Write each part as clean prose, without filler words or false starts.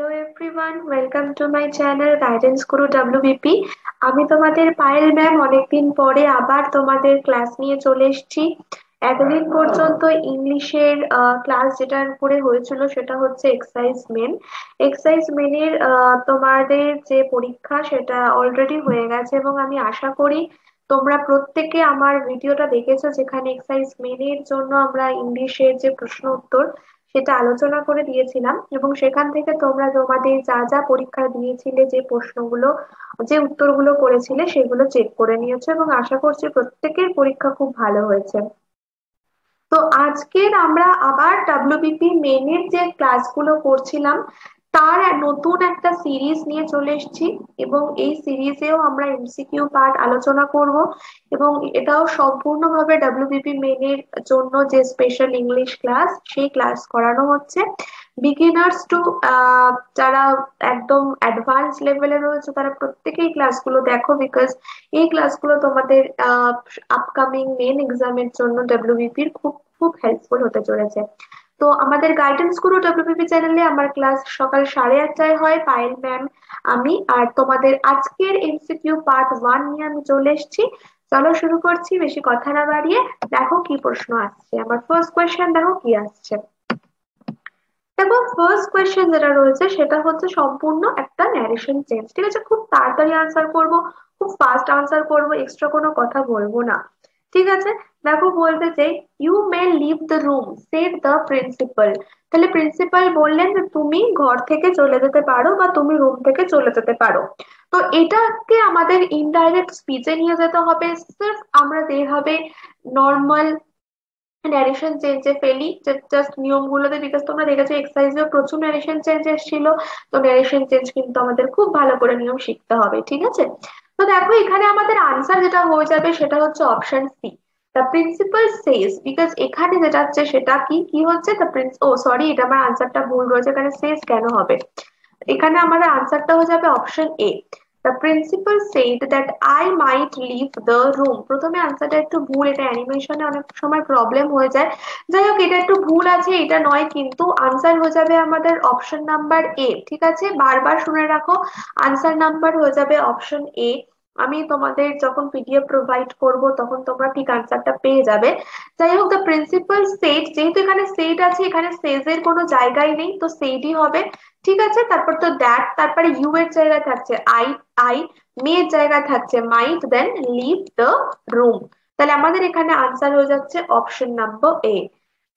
Hello everyone, welcome to my channel guidance Guru WBP। আমি তোমাদের Payel ma'am অনেকদিন পরে আবার তোমাদের ক্লাস নিয়ে চলে এসেছি। এতদিন পর্যন্ত ইংলিশের ক্লাস যেটার উপরে হয়েছিল সেটা হচ্ছে এক্সারসাইজ মেনের তোমাদের যে পরীক্ষা সেটা অলরেডি হয়ে গেছে এবং আমি আশা করি তোমরা প্রত্যেকে আমার ভিডিওটা দেখেছো, যেখানে এক্সারসাইজ মেনের জন্য আমরা ইংলিশের যে প্রশ্ন উত্তর সেটা আলোচনা করে দিয়েছিলাম এবং সেখান থেকে তোমরা তোমাদের যা যা পরীক্ষা দিয়েছিলে, যে প্রশ্নগুলো যে উত্তরগুলো করেছিলে সেগুলো চেক করে নিয়েছো এবং আশা করছি প্রত্যেকের পরীক্ষা খুব ভালো হয়েছে। তো আজকের আমরা আবার WBP মেনের যে ক্লাসগুলো করছিলাম তার নতুন একটা সিরিজ নিয়ে চলে এসেছি এবং এই সিরিজেও আমরা MCQ পার্ট আলোচনা করব এবং এটাও সম্পূর্ণভাবে WBP মেনের জন্য যে স্পেশাল ইংলিশ ক্লাস সেই ক্লাস করানো হচ্ছে বিগিনার্স টু যারা একদম অ্যাডভান্স লেভেলে রয়েছে তারা প্রত্যেকেই ক্লাসগুলো দেখো, বিকজ এই ক্লাসগুলো তোমাদের আপকামিং মেন এক্সামের জন্য WBPর খুব খুব হেল্পফুল হতে চলেছে। তো আমাদের গাইডেন্স গুরু WBP চ্যানেলে আমার ক্লাস সকাল 8:30টায় হয়। পায়েল ম্যাম, আমি আর তোমাদের আজকের MCQ পার্ট 1 নিয়ে আমি চলে এসেছি। চলো শুরু করছি, বেশি কথা না বাড়িয়ে। দেখো কি প্রশ্ন আসছে, আমার ফার্স্ট কোয়েশ্চেন দেখো কি আসছে। দেখো ফার্স্ট কোয়েশ্চেন যেটা রয়েছে সেটা হচ্ছে সম্পূর্ণ একটা ন্যারেশন চেঞ্জ, ঠিক আছে? খুব তাড়াতাড়ি আনসার করব, খুব ফাস্ট আনসার করব, এক্সট্রা কোনো কথা বলবো না, ঠিক আছে? দেখো বলতে চাই, you may leave the room said the principal. তাহলে প্রিন্সিপাল বললেন যে তুমি ঘর থেকে চলে যেতে পারো বা তুমি রুম থেকে চলে যেতে পারো। তো এটাকে আমাদের ইনডাইরেক্ট স্পিচে নিয়ে যেতে হবে। সির্ফ আমরা যেভাবে নর্মাল ন্যারেশন চেঞ্জে ফেলি, জাস্ট নিয়মগুলোতে, বিকজ তোমরা দেখেছো এক্সারসাইজেও প্রচুর ন্যারেশন চেঞ্জ এসেছিল। তো ন্যারেশন চেঞ্জ কিন্তু আমাদের খুব ভালো করে নিয়ম শিখতে হবে, ঠিক আছে? তো দেখো এখানে আমাদের আনসার যেটা হয়ে যাবে সেটা হচ্ছে option C, the principal Sage. Because এখানে যেটা হচ্ছে সেটা কি কি হচ্ছে, দ্য প্রিন্স, ও সরি, এটা আমার আনসারটা ভুল রয়েছে, এখানে সেজ কেন হবে? এখানে আমাদের আনসারটা হয়ে যাবে option A, the principal said that I might leave the room. প্রথমে আনসারটা একটু ভুল, এটা অ্যানিমেশনে অনেক সময় প্রবলেম হয়ে যায়। যাই হোক, এটা একটু ভুল আছে, এটা নয়, কিন্তু আনসার হয়ে যাবে আমাদের অপশন নাম্বার A, ঠিক আছে? বারবার শুনে রাখো, আনসার নাম্বার হয়ে যাবে অপশন A। আমি তোমাদের যখন PDF প্রোভাইড করব তখন তোমরা ঠিক আনসারটা পেয়ে যাবে। যাই হোক, দ্য প্রিন্সিপাল সেড, যেহেতু এখানে সেড আছে, এখানে সেজের কোনো জায়গায় নেই, তো সেডই হবে, ঠিক আছে? তারপর তো দ্যাট, তারপরে ইউ এর জায়গায় থাকছে আই, মেয়ের জায়গায় থাকছে might, then leave the room. তাহলে আমাদের এখানে আনসার হয়ে যাচ্ছে অপশন নাম্বার A।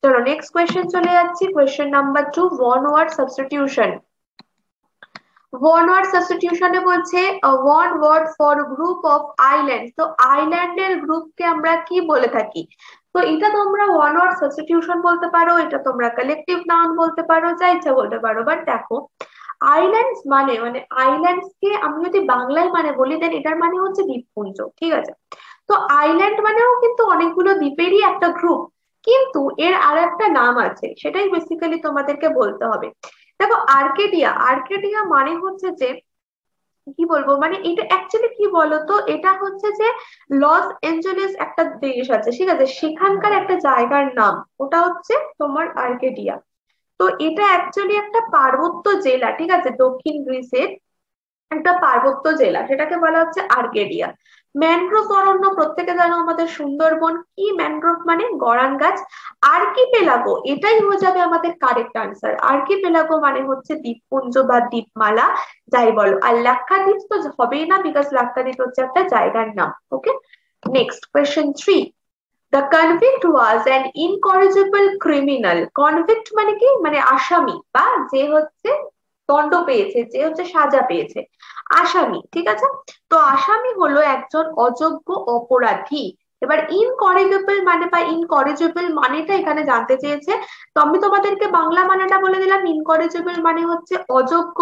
চলো নেক্সট কোয়েশ্চেন চলে যাচ্ছি, question number 2, one word substitution. One word সাবস্টিটিউশনে বলছে one word for group of island. তো আইল্যান্ডের গ্রুপকে আমরা কি বলে থাকি? তো এটা তোমরা ওয়ান ওয়ার্ড সাবস্টিটিউশন বলতে পারো, এটা তোমরা কালেকটিভ নাউন বলতে পারো, যা ইচ্ছা বলতে পারো, বাট দেখো আইল্যান্ডস মানে আইল্যান্ডস কে আমি যদি বাংলায় মানে বলি, দেন এটার মানে হচ্ছে দ্বীপপুঞ্জ, ঠিক আছে? তো আইল্যান্ড মানেও কিন্তু অনেকগুলো দ্বীপেরই একটা গ্রুপ, কিন্তু এর আর একটা নাম আছে, সেটাই বেসিক্যালি তোমাদেরকে বলতে হবে। দেখো আর্কেডিয়া, আর্কেডিয়া মানে হচ্ছে যে কি বলবো, মানে এটা অ্যাকচুয়ালি কি বলতো, এটা হচ্ছে যে লস এঞ্জেলেস একটা দেশ আছে, ঠিক আছে? সেখানকার একটা জায়গার নাম, ওটা হচ্ছে তোমার আর্কেডিয়া। তো এটা অ্যাকচুয়ালি একটা পার্বত্য জেলা, ঠিক আছে? দক্ষিণ গ্রিসের একটা পার্বত্য জেলা, সেটাকে বলা হচ্ছে আর্কেডিয়া। ম্যানগ্রোভ অরণ্য, প্রত্যেকে জানো আমাদের সুন্দরবন কি, ম্যানগ্রোভ মানে গড়ান গাছ। আর্কিপেলাগো, এটাই হয়ে যাবে আমাদের কারেক্ট আনসার। আর্কিপেলাগো মানে হচ্ছে দ্বীপপুঞ্জ বা দ্বীপমালা, যাই বলো। আর লাক্ষাদ্বীপ তো হবেই না, বিকজ লাক্ষাদ্বীপ হচ্ছে একটা জায়গার নাম। Okay, next question 3, the convict was an incorrigible criminal. Convict মানে কি, মানে আসামি, বা যে হচ্ছে দণ্ড পেয়েছে, যে হচ্ছে সাজা পেয়েছে, আসামি, ঠিক আছে? তো আসামি হলো একজন অযোগ্য অপরাধী। এবার ইনকরিজিবল মানে বা ইনকরিজিবল মানেটা এখানে জানতে চেয়েছে, তো আমি তোমাদেরকে বাংলা মানেটা বলে দিলাম। ইনকরিজিবল মানে হচ্ছে অযোগ্য,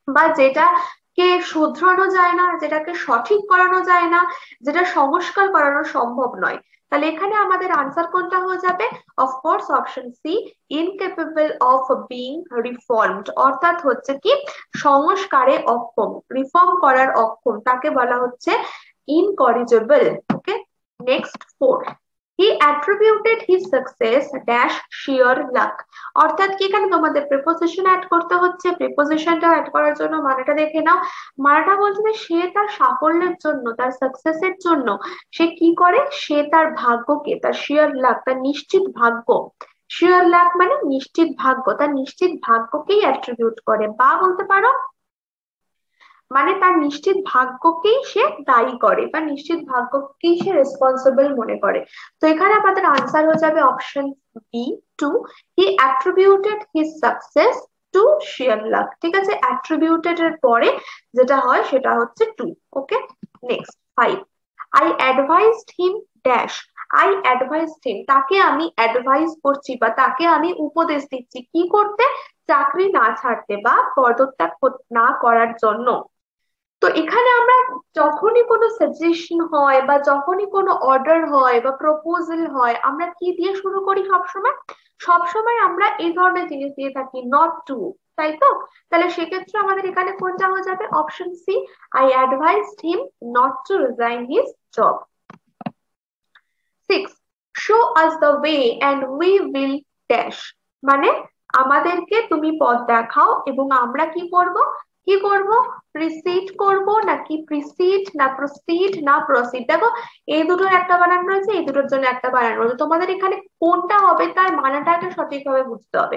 বা যেটাকে শুধরানো যায় না, যেটাকে সঠিক করানো যায় না, যেটা সংস্কার করানো সম্ভব নয়। তাহলে এখানে আমাদের আনসার কোনটা হয়ে যাবে? Of course option C, incapable of being reformed, অর্থাৎ হচ্ছে কি সংস্কারে অক্ষম, রিফর্ম করার অক্ষম, তাকে বলা হচ্ছে ইনকরিজেবল। ওকে, নেক্সট 4, হি attributed his success dash sheer luck, অর্থাৎ কি এখানে তোমাদের প্রিপোজিশন অ্যাড করতে হচ্ছে, প্রিপোজিশনটা অ্যাড করার জন্য মানেটা দেখে নাও। মানেটা বলছে যে সে তার সাফল্যের জন্য, তার সাকসেসের জন্য সে কি করে, সে তার ভাগ্যকে, তার শিওর লাক, তার নিশ্চিত ভাগ্য, শিওর লাক মানে নিশ্চিত ভাগ্য, তার নিশ্চিত ভাগ্যকেই অ্যাট্রিবিউট করে, বা বলতে পারো মানে তার নিশ্চিত ভাগ্যকেই সে দায়ী করে বা নিশ্চিত ভাগ্যকেই সে রেসপন্সিবল মনে করে। তো এখানে আমাদের আনসার হয়ে যাবে option B, to. He attributed his success to sheer luck. ঠিক আছে, অ্যাট্রিবিউটেড এর পরে যেটা হয় সেটা হচ্ছে to. Okay, next 5। I advised him dash. I advised him, তাকে আমি অ্যাডভাইস করছি বা তাকে আমি উপদেশ দিচ্ছি কি করতে, চাকরি না ছাড়তে বা পদত্যাগ না করার জন্য। তো এখানে আমরা যখনই কোনো সাজেশন হয় বা যখনই কোনো অর্ডার হয় বা প্রপোজাল হয়, আমরা কি দিয়ে শুরু করি সবসময়, সবসময় আমরা এই ধরনের জিনিস দিয়ে থাকি, নট টু, তাই তো? তাহলে সেক্ষেত্রে আমাদের এখানে কোনটা হয়ে যাবে, option C, I advised him not to resign his job. 6, show us the way and we will dash, মানে আমাদেরকে তুমি পথ দেখাও এবং আমরা কি করব, কি করব, প্রিসিড করব নাকি প্রিসিড, না প্রসিড না প্রসিড। দেখো এই দুটোর একটা বানান রয়েছে, এই দুটোর জন্য একটা বানান রয়েছে, তোমাদের এখানে কোনটা হবে তার মানাটাকে সঠিকভাবে বুঝতে হবে।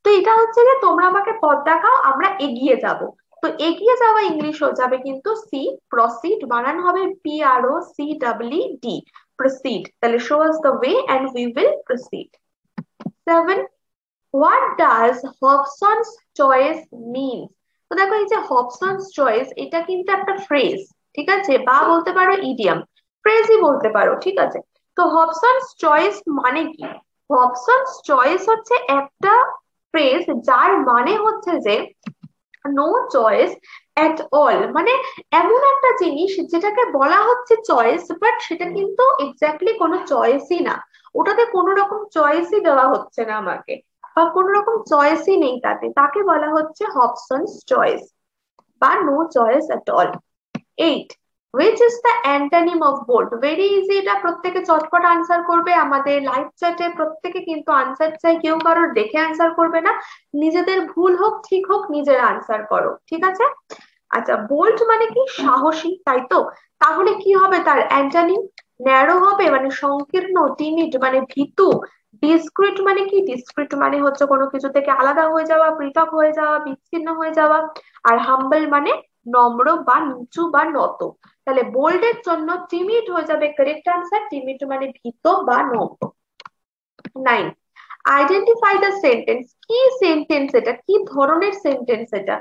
তো এটা হচ্ছে যে তোমরা আমাকে পথ দেখাও, আমরা এগিয়ে যাব। তো এগিয়ে যাওয়া ইংলিশ হয়ে যাবে কিন্তু সি, প্রসিড বানান হবে PROCEED, proceed। তাহলে show us the way and we will proceed। 7, what does Hobson's choice means? তো দেখো এই যে Hobson's choice, এটা কিন্তু একটা ফ্রেজ, ঠিক আছে, বা বলতে পারো ইডিয়াম, ফ্রেজই বলতে পারো, ঠিক আছে। তো Hobson's choice মানে কি, Hobson's choice হচ্ছে একটা ফ্রেজ যার মানে হচ্ছে যে নো চয়েস এট অল, মানে এমন একটা জিনিস যেটাকে বলা হচ্ছে চয়েস, বাট সেটা কিন্তু এক্স্যাক্টলি কোনো চয়েসই না, ওটাতে কোনো রকম চয়েসই দেওয়া হচ্ছে না আমাকে, বা কোনো রকম চয়েসই নেই তাতে, তাকে বলা হচ্ছে হবসনস চয়েস বা no choice at all. 8, which is the antonym of bold? Very easy, এটা প্রত্যেকে চটপট আনসার করবে। আমাদের লাইভ চ্যাটে প্রত্যেকে কিন্তু আনসার চাই, কেউ কারোর দেখে আনসার করবে না, নিজেদের ভুল হোক ঠিক হোক নিজেরা আনসার করো, ঠিক আছে? আচ্ছা, বোল্ড মানে কি, সাহসী, তাই তো? তাহলে কি হবে তার অ্যান্টনিম, ন্যারো হবে মানে সংকীর্ণ, টিমিড মানে ভীতু, ডিসক্রিট মানে কি, ডিসক্রিট মানে হচ্ছে কোনো কিছু থেকে আলাদা হয়ে যাওয়া, পৃথক হয়ে যাওয়া, বিচ্ছিন্ন হয়ে যাওয়া, আর হাম্বল মানে নম্র বা নিচু বা নত। তাহলে বোল্ডের জন্য টিমিড হয়ে যাবে কারেক্ট আনসার, টিমিড মানে ভীত বা নম্র। 9, আইডেন্টিফাই দ্য সেন্টেন্স, কি সেন্টেন্স এটা, কি ধরনের সেন্টেন্স এটা।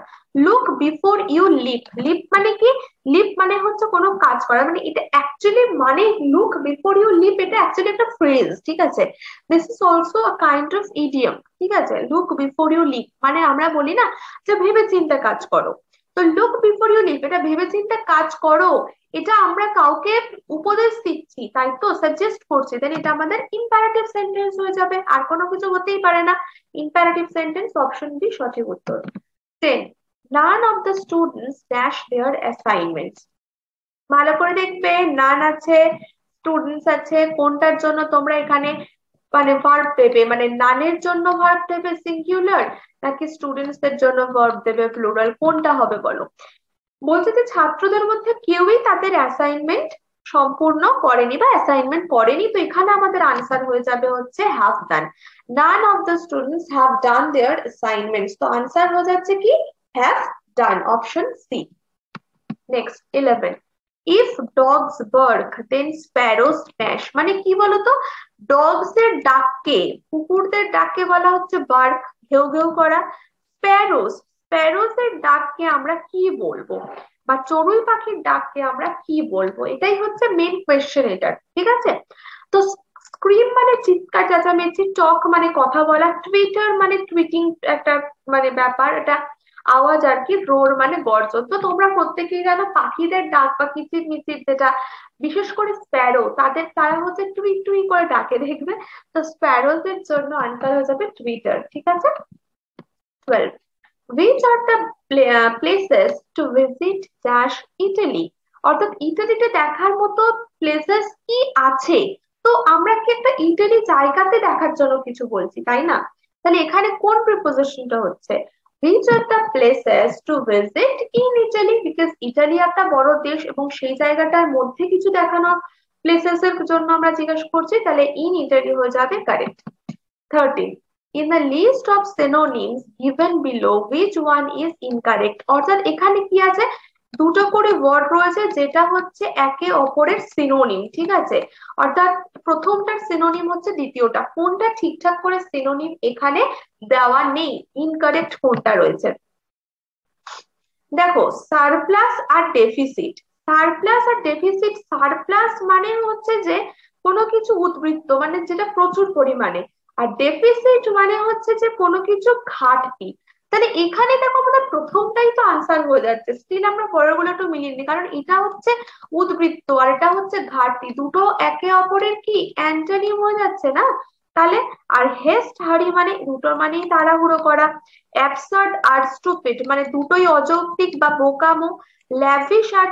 Look before you leap, leap মানে কি, লিপ মানে হচ্ছে কোনো কাজ করা, মানে এটা অ্যাকচুয়ালি মানে লুক বিফোর ইউ লিপ, এটা অ্যাকচুয়ালি একটা ফ্রেজ, ঠিক আছে। This is also a kind of idiom, ঠিক আছে। লুক বিফোর ইউ লিপ মানে আমরা বলি না যে ভেবে চিন্তে কাজ করো, তো লুক বিফোর ইউ লিপ এটা ভেবে চিন্তে কাজ করো, এটা আমরা কাউকে উপদেশ দিচ্ছি, তাই তো, সাজেস্ট করছি, দেন এটা আমাদের ইম্পারেটিভ সেন্টেন্স হয়ে যাবে, আর কোনো কিছু হতেই পারে না, ইম্পারেটিভ সেন্টেন্স, অপশন বি সঠিক উত্তর। 10, none of the students dash their assignments, ভালো করে দেখবে, নান আছে, স্টুডেন্টস আছে, কোনটার জন্য তোমরা এখানে মানে ভার্ব দেবে, মানে নানের জন্য ভার্ব দেবে সিঙ্গুলার নাকি স্টুডেন্টস এর জন্য ভার্ব দেবে প্লুরাল, কোনটা হবে বলো? বলছে যে ছাত্রদের মধ্যে কেউই তাদের অ্যাসাইনমেন্ট সম্পূর্ণ করেনি বা অ্যাসাইনমেন্ট করেনি, তো এখানে আমাদের আনসার হয়ে যাবে হচ্ছে have done. None of the students have done their assignments, তো আনসার হয়ে যাচ্ছে কি, have done, option C. Next 11, if dogs bark then sparrows dash, মানে কি বলতো, ডগস এর ডাককে, কুকুরদের ডাককে বলা হচ্ছে বার্ক, ঘেউ ঘেউ করা। স্প্যারোস, স্প্যারোস এর ডাককে আমরা কি বলবো, বা চড়ুই পাখির ডাককে আমরা কি বলবো, এটাই হচ্ছে মেন কোয়েশ্চেন এটার, ঠিক আছে। তো স্ক্রিম মানে চিৎকার চেঁচামেচি, টক মানে কথা বলা, টুইটার মানে টুইটিং একটা মানে ব্যাপার, এটা আওয়াজ আর কি, রোর মানে গর্জন। তো তোমরা প্রত্যেকেই জানো পাখিদের ডাক বা কিচির মিচির যেটা, বিশেষ করে স্প্যারো, তারা হচ্ছে টুই টুই করে ডাকে, দেখবে। তো স্প্যারোজ এর জন্য আনসার হয়ে যাবে টুইটার, ঠিক আছে। 12, which are the places to visit dash Italy, অর্থাৎ ইতালিতে দেখার মতো প্লেসেস কি আছে। তো আমরা কি একটা ইতালি জায়গাতে দেখার জন্য কিছু বলছি, তাই না? তাহলে এখানে কোন প্রিপোজিশনটা হচ্ছে, which are the places to visit in Italy, because Italy একটা বড় দেশ এবং সেই জায়গাটার মধ্যে কিছু দেখানোর প্লেসেস এর জন্য আমরা জিজ্ঞাসা করছি, তাহলে ইন ইটালি হয়ে যাবে correct. 13, in the list of synonyms given below which one is incorrect, অর্থাৎ এখানে কি আছে, দুটো করে ওয়ার্ড রয়েছে যেটা হচ্ছে একে অপরের সিনোনিম, ঠিক আছে, অর্থাৎ প্রথমটার সিনোনিম হচ্ছে দ্বিতীয়টা, কোনটা ঠিকঠাক করে সিনোনিম এখানে দেওয়া নেই, ইনকারেক্ট কোনটা রয়েছে। দেখো সারপ্লাস আর ডেফিসিট, সারপ্লাস আর ডেফিসিট, সারপ্লাস মানে হচ্ছে যে কোনো কিছু উদ্বৃত্ত মানে যেটা প্রচুর পরিমাণে, আর ডেফিসিট মানে হচ্ছে যে কোনো কিছু ঘাটতি। তাহলে এখানে দেখো আমাদের প্রথমটাই তো আনসার হয়ে যাচ্ছে, স্টিল আমরা পরেরগুলো একটু মিলিয়ে নিই, কারণ এটা হচ্ছে উদ্বৃত্ত আর এটা হচ্ছে ঘাটতি, দুটো একে অপরের কি অ্যান্টোনিম হয়ে যাচ্ছে না। তাহলে আর হেস্ট হারি মানে দুটোর মানেই তাড়াহুড়ো করা, অ্যাবসার্ড আর স্টুপিড মানে দুটোই অযৌক্তিক বা বোকামো, ল্যাভিশ আর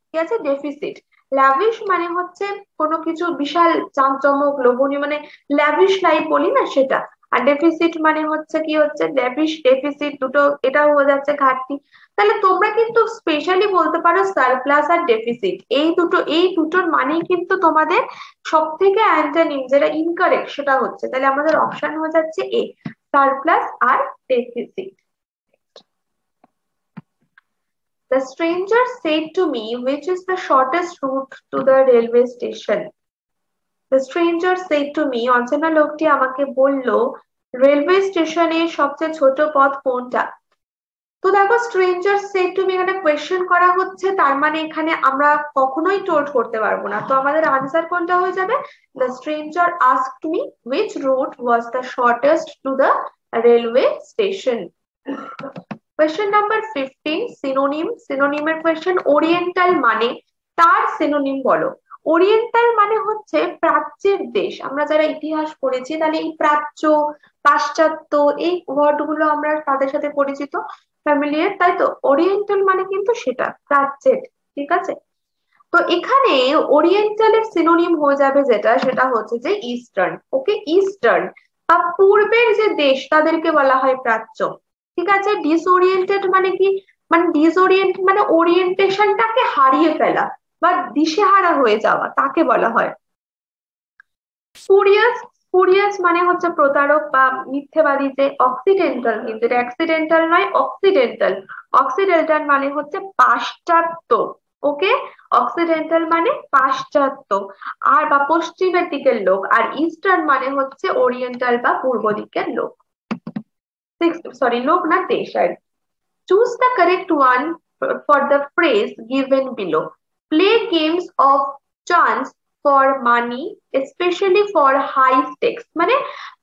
কি আছে ডেফিসিট, ল্যাভিশ মানে হচ্ছে কোনো কিছু বিশাল চাকচমক লোভনীয় মানে ল্যাভিশ লাইফ বলি না সেটা, আর ডেফিসিট মানে হচ্ছে কি হচ্ছে ল্যাভিশ ডেফিসিট দুটো এটাও হয়ে যাচ্ছে ঘাটতি। তাহলে তোমরা কিন্তু স্পেশালি বলতে পারো সারপ্লাস আর ডেফিসিট, এই দুটোর মানেই কিন্তু তোমাদের সব থেকে অ্যান্টোনিম যেটা ইনকারেক্ট সেটা হচ্ছে, তাহলে আমাদের অপশন হয়ে যাচ্ছে এ, সারপ্লাস আর deficit. The stranger said to me, which is the shortest route to the railway station? The stranger said to me, অচেনা লোকটি আমাকে বলল রেলওয়ে স্টেশনে সবচেয়ে ছোট পথ কোনটা। তো দেখো স্ট্রেঞ্জার সেড টু মি এখানে কোয়েশ্চেন করা হচ্ছে, তার মানে এখানে আমরা কখনোই টোল্ড করতে পারবো না, তো আমাদের আনসার কোনটা হয়ে যাবে, the stranger asked me which route was the shortest to the railway station. Question number 15, synonym, সিনোনিমের কোয়েশ্চেন, ওরিয়েন্টাল মানে তার সিনোনিম বলো। ওরিয়েন্টাল মানে হচ্ছে প্রাচ্যের দেশ, আমরা যারা ইতিহাস পড়েছি তাহলে এই প্রাচ্য পাশ্চাত্য এই ওয়ার্ড গুলো আমরা তাদের সাথে পরিচিত ফ্যামিলিয়ার, তাই তো ওরিয়েন্টাল মানে কিন্তু সেটা প্রাচ্যের, ঠিক আছে। তো এখানে ওরিয়েন্টালের সিনোনিম হয়ে যাবে যেটা, সেটা হচ্ছে যে ইস্টার্ন, ওকে, ইস্টার্ন বা পূর্বের যে দেশ তাদেরকে বলা হয় প্রাচ্য, ঠিক আছে। ডিসওরিয়েন্টেড মানে কি, মানে ডিসওরিয়েন্ট মানে ওরিয়েন্টেশনটাকে হারিয়ে ফেলা বা দিশেহারা হয়ে যাওয়া তাকে বলা হয়। স্পুরিয়াস, স্পুরিয়াস মানে হচ্ছে প্রতারক বা মিথ্যেবাদী, যে অক্সিডেন্টাল কিন্তু এটা অ্যাক্সিডেন্টাল নয়, অক্সিডেন্টাল, অক্সিডেন্টাল মানে হচ্ছে পাশ্চাত্য, ওকে, অক্সিডেন্টাল মানে পাশ্চাত্য আর বা পশ্চিমের দিকের লোক, আর ইস্টার্ন মানে হচ্ছে ওরিয়েন্টাল বা পূর্ব দিকের লোক, সরি লোক না দেশ আর। Choose the correct one for the phrase given below, play games of chance for money specially for high stakes, মানে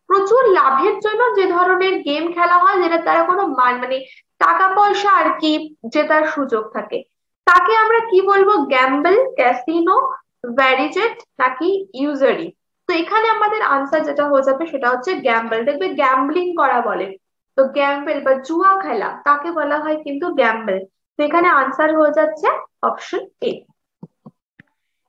প্রচুর লাভের জন্য যে ধরনের গেম খেলা হয় যেটা তারা কোনো মানে টাকা পয়সা আর কি জেতার সুযোগ থাকে, তাকে আমরা কি বলবো, গ্যাম্বল, ক্যাসিনো, ভ্যারিজেট নাকি ইউজারি। তো এখানে আমাদের আনসার যেটা হয়ে যাবে সেটা হচ্ছে গ্যাম্বল, দেখবে গ্যাম্বলিং করা বলে, তো গ্যাম্বল বা জুয়া খেলা তাকে বলা হয় কিন্তু গ্যাম্বল, তো এখানে আনসার হয়ে যাচ্ছে option A.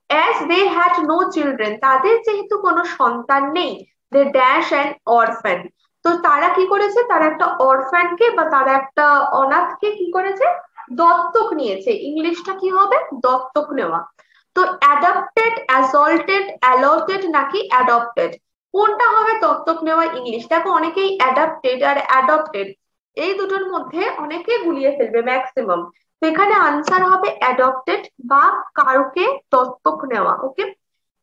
As they had no children, তাদের যেহেতু কোনো সন্তান নেই, দে ড্যাশ অ্যান অরফ্যান, তো তারা কি করেছে, তারা একটা অরফ্যানকে বা তারা একটা অনাথকে কি করেছে, দত্তক নিয়েছে, ইংলিশটা কি হবে, দত্তক নেওয়া। তো অ্যাডাপ্টেড, অ্যাসল্টেড, অ্যালটেড নাকি অ্যাডপ্টেড, কোনটা হবে দত্তক নেওয়া ইংলিশ। দেখো অনেকেই অ্যাডাপ্টেড আর অ্যাডপ্টেড এই দুটোর মধ্যে অনেকে গুলিয়ে ফেলবে ম্যাক্সিমাম, তো এখানে আনসার হবে অ্যাডপ্টেড বা কাউকে দত্তক নেওয়া, ওকে।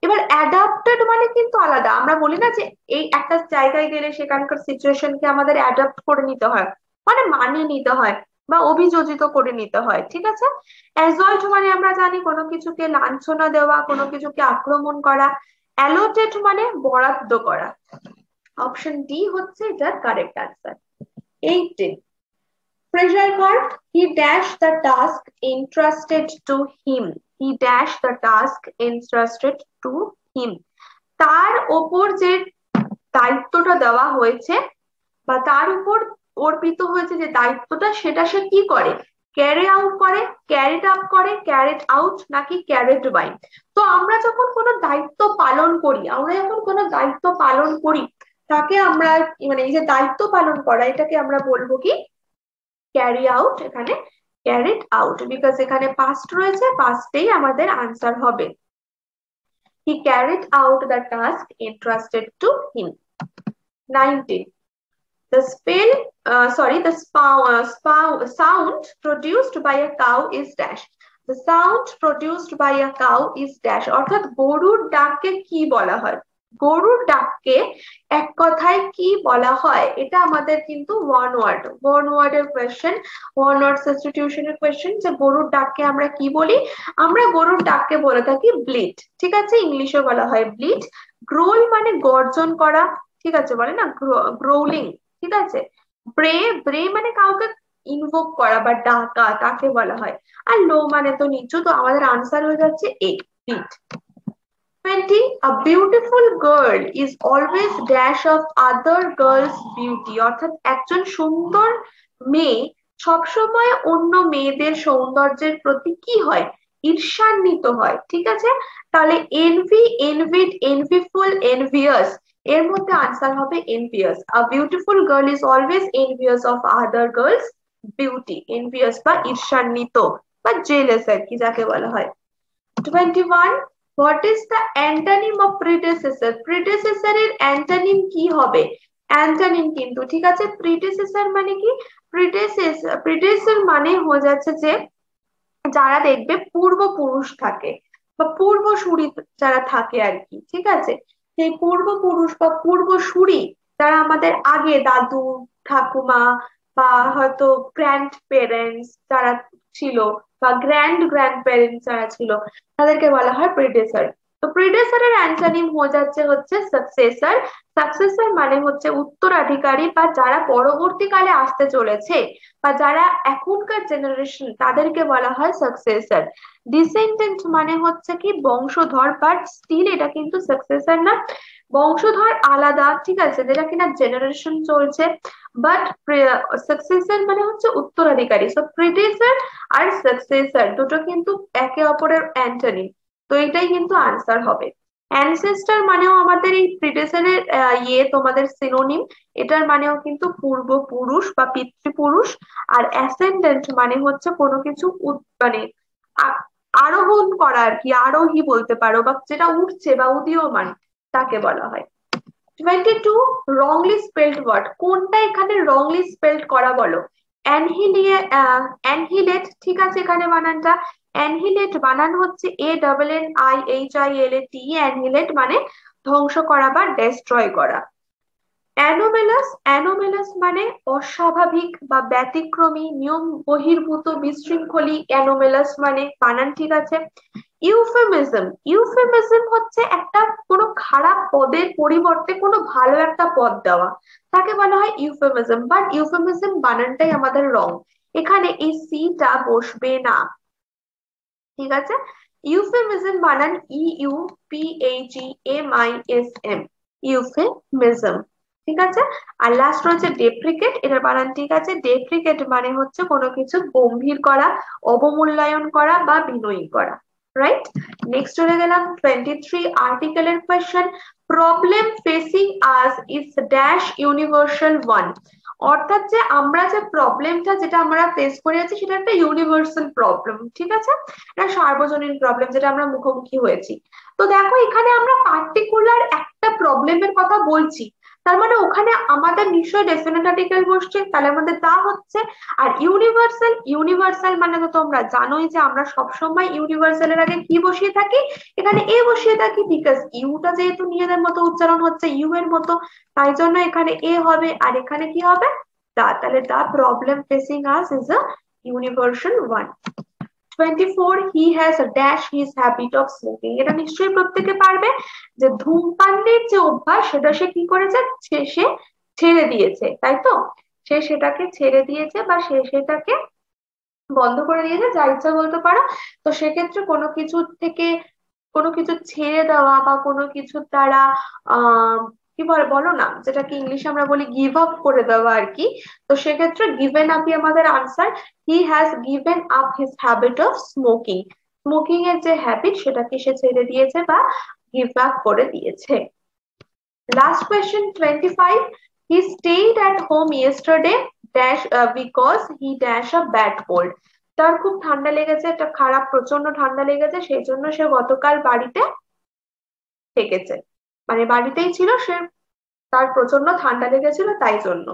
এবার অ্যাডাপ্টেড মানে কিন্তু আলাদা, আমরা বলি না যে এই একটা জায়গায় গেলে সেখানকার সিচুয়েশনকে আমাদের অ্যাডাপ্ট করে নিতে হয়, মানে মানিয়ে নিতে হয় বা অভিযোজিত করে নিতে হয়, ঠিক আছে। অ্যাজল্ট মানে আমরা জানি কোনো কিছুকে লাঞ্ছনা দেওয়া, কোনো কিছুকে আক্রমণ করা, অ্যালোটেড মানে বরাদ্দ করা, অপশন ডি হচ্ছে এটার correct answer. 18, pressure verb, he dashed the task entrusted to him, he dashed the task entrusted to him, তার ওপর যে দায়িত্বটা দেওয়া হয়েছে বা তার উপর অর্পিত হয়েছে যে দায়িত্বটা সেটা সে কি করে, ক্যারি আউট করে, ক্যারিড আপ করে, ক্যারিড আউট নাকি ক্যারিড বাই। তো আমরা যখন কোনো দায়িত্ব পালন করি, আমরা যখন কোনো দায়িত্ব পালন করি তাকে আমরা মানে এই যে দায়িত্ব পালন করা, এটাকে আমরা বলবো কি ক্যারি আউট। এখানে ক্যারিড আউট, বিকজ এখানে পাস্ট রয়েছে, পাস্টেই আমাদের আনসার হবে। হি carried out the task entrusted to him। 19, the spell sorry the sound produced by a cow is dash। the sound produced by a cow is dash, অর্থাৎ গরুর ডাককে কি বলা হয়, গরুর ডাককে এক কথায় কি বলা হয়, এটা আমাদের কিন্তু ওয়ান ওয়ার্ডের কোয়েশ্চেন, ওয়ান ওয়ার্ড সাবস্টিটিউশনের কোয়েশ্চেন, যে গরুর ডাককে আমরা কি বলি। আমরা গরুর ডাককে বলে থাকি ব্লিট, ঠিক আছে, ইংলিশে বলা হয় ব্লিট। গ্রোল মানে গর্জন করা, ঠিক আছে, বলে না গ্রোলিং, ঠিক আছে। ব্রে, ব্রে মানে কাউকে ইনভোক করা বা ডাকা, তাকে বলা হয়। আর লো মানে তো নিচু, তো আমাদের আনসার হয়ে যাচ্ছে এ, bit. 20, a beautiful girl is always dash of other girls beauty, অর্থাৎ একজন সুন্দর মেয়ে সবসময় অন্য মেয়েদের সৌন্দর্যের প্রতি কি হয়, ঈর্ষান্বিত হয়, ঠিক আছে। তাহলে এনভি, এনভিড, এনভিফুল, এনভিয়াস, এর মধ্যে আনসার হবে envious. A beautiful girl is always envious of other girls beauty, envious বা ঈর্ষান্বিত বা জেলাস আর কি যাকে বলা হয়। 21, what is the antonym of predecessor? predecessor এর অ্যান্টোনিম কি হবে, অ্যান্টোনিম কিন্তু, ঠিক আছে, predecessor মানে কি, predecessor মানে হয়ে যাচ্ছে যে যারা দেখবে পূর্বপুরুষ থাকে বা পূর্বসূরি যারা থাকে আর কি, ঠিক আছে। সেই পূর্বপুরুষ বা পূর্বসূরি যারা আমাদের আগে দাদু ঠাকুমা বা হয়তো গ্র্যান্ড পেরেন্টস যারা ছিল বা গ্র্যান্ড গ্র্যান্ড প্যারেন্টস যারা ছিল, তাদেরকে বলা হয় প্রিডেসর। তো প্রিডেসরের অ্যান্টোনিম হয়ে যাচ্ছে হচ্ছে সাকসেসর। সাকসেসর মানে হচ্ছে উত্তরাধিকারী বা যারা পরবর্তীকালে আসতে চলেছে বা যারা এখনকার জেনারেশন, তাদেরকে বলা হয় সাকসেসর। ডিসেন্ডেন্ট মানে হচ্ছে কি বংশধর, বাট স্টিল এটা কিন্তু সাকসেসর না। বংশধর আলাদা, ঠিক আছে, যেটা কিনা জেনারেশন চলছে, বাট সাকসেসর মানে হচ্ছে উত্তরাধিকারী। সো প্রিডেসর আর সাকসেসর দুটো কিন্তু একে অপরের অ্যান্টনি, তো এটাই কিন্তু আনসার হবে। অ্যানসেস্টার মানেও আমাদের এই প্রিডেসরের তোমাদের সিনোনিম, এটার মানেও কিন্তু পূর্বপুরুষ বা পিতৃপুরুষ। আর অ্যাসেন্ডেন্ট মানে হচ্ছে কোনো কিছু মানে আ- আরোহণ করা আর কি, আরোহী বলতে পারো, বা যেটা উঠছে বা উদীয়মান, তাকে বলা হয়। 22, wrongly spelled word, কোনটা এখানে wrongly spelled করা বলো। অ্যানহিলেট, ঠিক আছে, এখানে বানানটা অ্যানহিলেট বানান হচ্ছে ANNIHILAT, অ্যানহিলেট মানে ধ্বংস করা বা ডেস্ট্রয় করা। অ্যানোমেলাস, অ্যানোমেলাস মানে অস্বাভাবিক বা ব্যতিক্রমী, নিয়ম বহির্ভূত, বিশৃঙ্খলী, অ্যানোমেলাস মানে, বানান ঠিক আছে। ইউফেমিজম, ইউফেমিজম হচ্ছে একটা কোনো খারাপ পদের পরিবর্তে কোনো ভালো একটা পদ দেওয়া, তাকে বলা হয় ইউফেমিজম। বাট ইউফেমিজম বানানটাই আমাদের রং, এখানে এই সিটা বসবে না, ঠিক আছে। ইউফেমিজম বানান EUPHEMISM, ইউফেমিজম, ঠিক আছে। আর লাস্ট রয়েছে ডেপ্রিকেট, এটার বানান ঠিক আছে। ডেপ্রিকেট মানে হচ্ছে কোনো কিছু গম্ভীর করা, অবমূল্যায়ন করা বা বিনয়ী করা, রাইট। নেক্সট চলে গেলাম 23 আর্টিকেলের question. Problem facing us is dash universal one, অর্থাৎ যে আমরা যে প্রবলেমটা যেটা আমরা ফেস করে আছি সেটা একটা ইউনিভার্সাল প্রবলেম, ঠিক আছে, এটা সার্বজনীন প্রবলেম যেটা আমরা মুখোমুখি হয়েছি। তো দেখো এখানে আমরা পার্টিকুলার একটা প্রবলেমের কথা বলছি, তার মানে ওখানে আমাদের নিশ্চয়ই ডেফিনেট আর্টিকেল বসছে, তাহলে আমাদের তা হচ্ছে। আর ইউনিভার্সাল, ইউনিভার্সাল মানে তো তোমরা জানোই যে আমরা সবসময় ইউনিভার্সালের আগে কি বসিয়ে থাকি, এখানে এ বসিয়ে থাকি, বিকজ ইউটা যেহেতু নিজেদের মতো উচ্চারণ হচ্ছে ইউ এর মতো, তাই জন্য এখানে এ হবে আর এখানে কি হবে দা, তাহলে the problem facing us is a universal one. 24, he has dash his habit of smoking, এটা নিশ্চয়ই প্রত্যেকে পারবে যে ধূমপানের যে অভ্যাস সেটা সে কি করেছে, সে ছেড়ে দিয়েছে, তাই তো, সে সেটাকে ছেড়ে দিয়েছে বা সে সেটাকে বন্ধ করে দিয়েছে, যা ইচ্ছা বলতে পারো। তো সেক্ষেত্রে কোনো কিছু থেকে কোনো কিছু ছেড়ে দেওয়া বা কোনো কিছু দ্বারা আহ কি বলে বলো না, যেটাকে ইংলিশে আমরা বলি গিভ আপ করে দেওয়া আর কি। তো সেক্ষেত্রে গিভেন আপই আমাদের answer. He has given up his habit of smoking, smoking এর যে হ্যাবিট সেটাকে সে ছেড়ে দিয়েছে বা গিভ আপ করে দিয়েছে। Last question 25. He stayed at home yesterday dash because he dash a bad cold. তার খুব ঠান্ডা লেগেছে, একটা খারাপ প্রচন্ড ঠান্ডা লেগেছে, সেই জন্য সে গতকাল বাড়িতে থেকেছে, মানে বাড়িতেই ছিল সে, তার প্রচন্ড ঠান্ডা লেগেছিল তাই জন্য।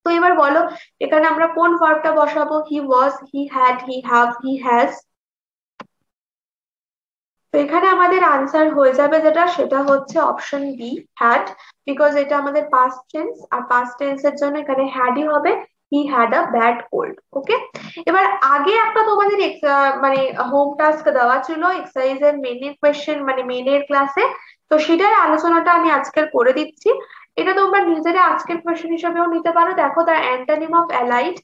তো এবার বলো এখানে আমরা কোন ভার্বটা বসাবো? He was, he had, he have, he has. তো এখানে আমাদের আনসার হয়ে যাবে যেটা, সেটা হচ্ছে অপশন বি, হ্যাড। বিকজ এটা আমাদের পাস্ট টেন্স, আর পাস্ট টেন্সের জন্য এখানে হ্যাডই হবে। He had a bad cold. Okay, এবার আগে একটা তোমাদের মানে হোম টাস্ক দেওয়া ছিল এক্সারসাইজের মেনের কোয়েশ্চেন, মানে মেনের ক্লাসে। তো সেটার আলোচনাটা আমি আজকের করে দিচ্ছি। এটা তোমরা নিজেরা আজকের কোয়েশ্চেন হিসেবেও নিতে পারো। দেখো, দ্য অ্যান্টোনিম অফ অ্যালাইট,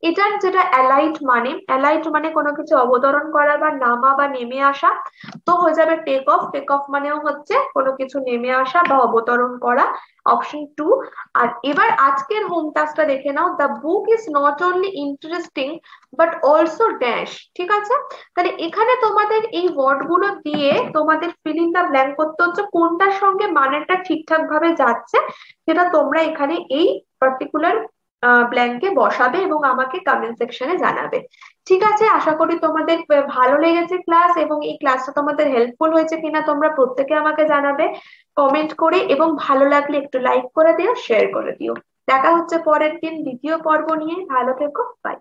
এটার যেটা অ্যালাইট মানে, অ্যালাইট মানে কোনো কিছু অবতরণ করা বা নামা বা নেমে আসা। তো হয়ে যাবে টেক অফ, টেক অফ মানেও হচ্ছে কোনো কিছু নেমে আসা বা অবতরণ করা, অপশন টু। আর এবার আজকের হোম টাস্কটা দেখে নাও, the book is not only interesting but also dash. ঠিক আছে, তাহলে এখানে তোমাদের এই ওয়ার্ড গুলো দিয়ে তোমাদের ফিল ইন দা ব্ল্যাঙ্ক করতে হচ্ছে, কোনটার সঙ্গে মানেটা ঠিকঠাক ভাবে যাচ্ছে সেটা তোমরা এখানে এই পার্টিকুলার ব্ল্যাঙ্কে বসাবে এবং আমাকে কমেন্ট সেকশনে জানাবে। ঠিক আছে, আশা করি তোমাদের ভালো লেগেছে ক্লাস, এবং এই ক্লাসটা তোমাদের হেল্পফুল হয়েছে কিনা তোমরা প্রত্যেকে আমাকে জানাবে কমেন্ট করে, এবং ভালো লাগলে একটু লাইক করে দিও, শেয়ার করে দিও। দেখা হচ্ছে পরের দিন দ্বিতীয় পর্ব নিয়ে। ভালো থেকো, বাই।